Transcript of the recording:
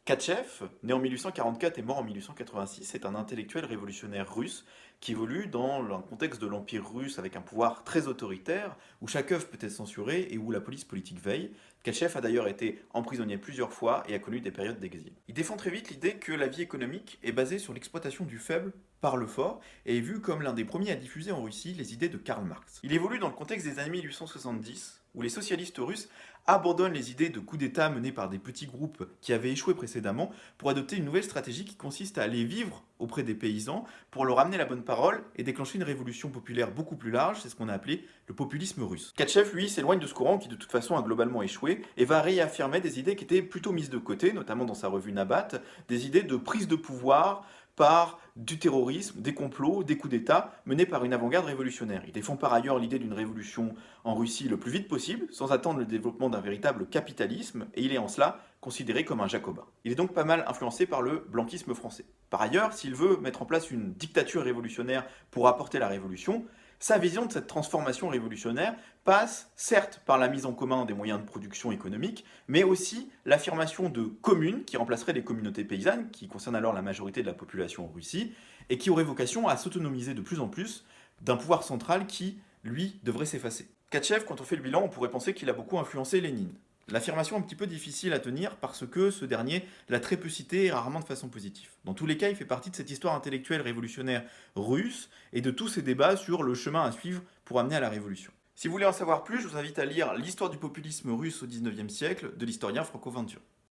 Katchev, né en 1844 et mort en 1886, est un intellectuel révolutionnaire russe qui évolue dans un contexte de l'Empire russe avec un pouvoir très autoritaire, où chaque œuvre peut être censurée et où la police politique veille. Katchev a d'ailleurs été emprisonné plusieurs fois et a connu des périodes d'exil. Il défend très vite l'idée que la vie économique est basée sur l'exploitation du faible par le fort et est vu comme l'un des premiers à diffuser en Russie les idées de Karl Marx. Il évolue dans le contexte des années 1870, où les socialistes russes abandonne les idées de coup d'État menés par des petits groupes qui avaient échoué précédemment pour adopter une nouvelle stratégie qui consiste à aller vivre auprès des paysans pour leur amener la bonne parole et déclencher une révolution populaire beaucoup plus large, c'est ce qu'on a appelé le populisme russe. Katchev, lui, s'éloigne de ce courant qui de toute façon a globalement échoué et va réaffirmer des idées qui étaient plutôt mises de côté, notamment dans sa revue Nabat, des idées de prise de pouvoir par du terrorisme, des complots, des coups d'État menés par une avant-garde révolutionnaire. Il défend par ailleurs l'idée d'une révolution en Russie le plus vite possible, sans attendre le développement d'un véritable capitalisme, et il est en cela considéré comme un jacobin. Il est donc pas mal influencé par le blanquisme français. Par ailleurs, s'il veut mettre en place une dictature révolutionnaire pour apporter la révolution, sa vision de cette transformation révolutionnaire passe certes par la mise en commun des moyens de production économique, mais aussi l'affirmation de communes qui remplaceraient les communautés paysannes, qui concernent alors la majorité de la population en Russie, et qui auraient vocation à s'autonomiser de plus en plus d'un pouvoir central qui, lui, devrait s'effacer. Katchev, quand on fait le bilan, on pourrait penser qu'il a beaucoup influencé Lénine. L'affirmation est un petit peu difficile à tenir parce que ce dernier l'a très peu cité et rarement de façon positive. Dans tous les cas, il fait partie de cette histoire intellectuelle révolutionnaire russe et de tous ces débats sur le chemin à suivre pour amener à la révolution. Si vous voulez en savoir plus, je vous invite à lire L'histoire du populisme russe au XIXe siècle de l'historien Franco Ventura.